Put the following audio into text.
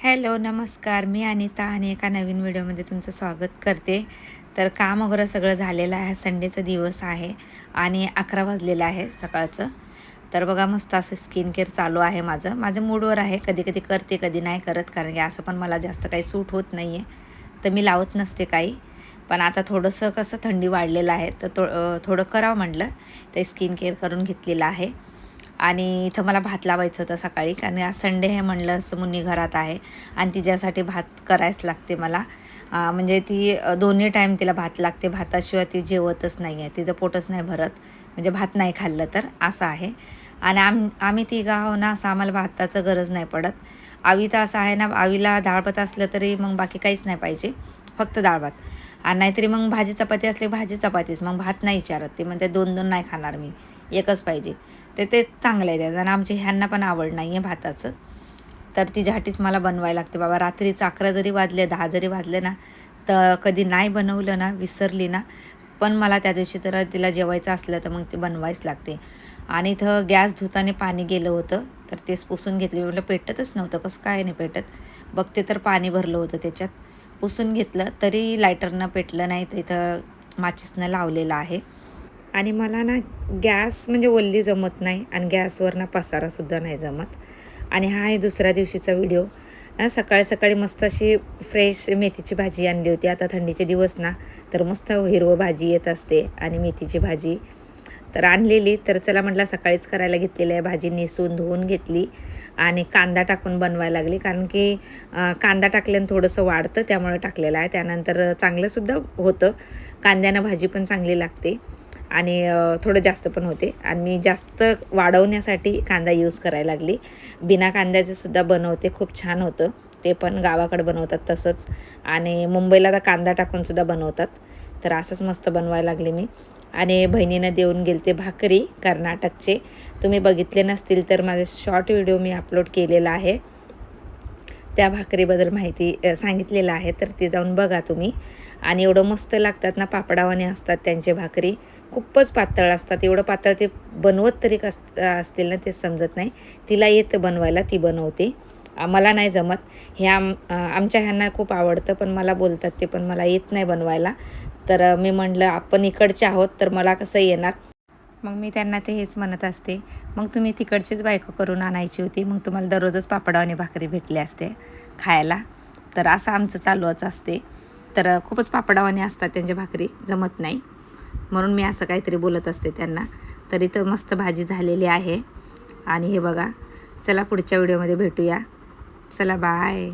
Hello नमस्कार, मी अनिता आणि एका नवीन व्हिडिओमध्ये तुमचं स्वागत करते. तर काम वगैरे सगळं झालेलं आहे. संडेचा दिवस आहे आणि 11 वाजलेलं आहे सकाळचं. तर बघा मस्त असं स्किन केअर चालू आहे माझं मूडवर आहे. कधी कधी करते कधी नाही करत, कारण की असं पण मला जास्त काही सूट होत नाही आहे, तर मी लावत नसते काही. पण आता थोडंसं कसं थंडी वाढलेलं आहे तर थोडं करावं म्हटलं, ते स्किन केअर करून घेतलेलं आहे. आणि इथं मला भात लावायचं होतं सकाळी, कारण आज संडे हे म्हणलं असं मुन्नी घरात आहे आणि तिच्यासाठी भात करायच लागते मला. म्हणजे ती दोन्ही टाईम तिला भात लागते. भाताशिवाय ती जेवतच नाही आहे, तिचं पोटच नाही भरत, म्हणजे भात नाही खाल्लं तर असं आहे. आणि आम्ही तिघं आहो ना, असं आम्हाला भाताचं गरज नाही पडत. आवी तर असं आहे ना, आवीला डाळ भात असलं तरी मग बाकी काहीच नाही पाहिजे, फक्त डाळ भात. आणि नाहीतरी मग भाजी चपाती असली भाजी चपातीच, मग भात नाही विचारत. ते म्हणते 2-2 नाही खाणार मी, एकच पाहिजे. ते चांगलं आहे त्याचं. आणि आमच्या ह्यांना पण आवड नाही आहे भाताचं, तर तिच्यासाठीच मला बनवायला लागते बाबा. रात्रीचं 11 जरी वाजले 10 जरी वाजले ना, तर कधी नाही बनवलं ना, विसरली ना, पण मला त्या दिवशी तर तिला जेवायचं असलं तर मग ते बनवायच लागते. आणि इथं गॅस धुताना पाणी गेलं होतं, तर तेच पुसून घेतले. म्हटलं पेटतच नव्हतं, कसं काय नाही पेटत, बघते तर पाणी भरलं होतं त्याच्यात. पुसून घेतलं तरी लायटरनं पेटलं नाही, तर इथं माचीसनं लावलेलं आहे. आणि मला ना गॅस म्हणजे वल्ली जमत नाही, आणि गॅसवर ना पसारासुद्धा नाही जमत. आणि हा आहे दुसऱ्या दिवशीचा व्हिडिओ. सकाळी सकाळी मस्त अशी फ्रेश मेथीची भाजी आणली होती. आता थंडीचे दिवस ना, तर मस्त हिरवं भाजी येत असते आणि मेथीची भाजी तर आणलेली. तर चला म्हटलं सकाळीच करायला घेतलेली आहे. भाजी नेसून धुवून घेतली आणि कांदा टाकून बनवायला लागली, कारण की कांदा टाकल्यानं थोडंसं वाढतं, त्यामुळे टाकलेलं आहे. त्यानंतर चांगलंसुद्धा होतं, कांद्यानं भाजी पण चांगली लागते आणि थोडं जास्त पण होते. आणि मी जास्त वाढवण्यासाठी कांदा यूज करायला लागली. बिना कांद्याचं सुद्धा बनवते, खूप छान होतं ते पण. गावाकडे बनवतात तसंच, आणि मुंबईला तर कांदा टाकूनसुद्धा बनवतात. तर असंच मस्त बनवायला लागले मी. आणि बहिणीनं देऊन गेलते भाकरी कर्नाटकचे. तुम्ही बघितले नसतील तर माझे शॉर्ट व्हिडिओ मी अपलोड केलेला आहे, त्या भाकरीबद्दल माहिती सांगितलेलं आहे, तर ते जाऊन बघा तुम्ही. आणि एवढं मस्त लागतात ना, पापडावाने असतात त्यांचे भाकरी, खूपच पातळ असतात. एवढं पातळ ते बनवत तरी असतील ना, ते समजत नाही. तिला येतं बनवायला, ती बनवते, मला नाही जमत. हे आमच्या ह्यांना खूप आवडतं, पण मला बोलतात ते, पण मला येत नाही बनवायला. तर मी म्हटलं आपण इकडचे आहोत तर मला कसं येणार. मग मी त्यांना ते हेच म्हणत असते, मग तुम्ही तिकडचीच बायको करून आणायची होती, मग तुम्हाला दररोजच पापडावाने भाकरी भेटली असते खायला. तर असं आमचं चालूच असते. तर खूपच पापडावाने असतात त्यांच्या भाकरी, जमत नाही, म्हणून मी असं काहीतरी बोलत असते त्यांना. तर इथं मस्त भाजी झालेली आहे. आणि हे बघा, चला पुढच्या व्हिडिओमध्ये भेटूया. चला बाय.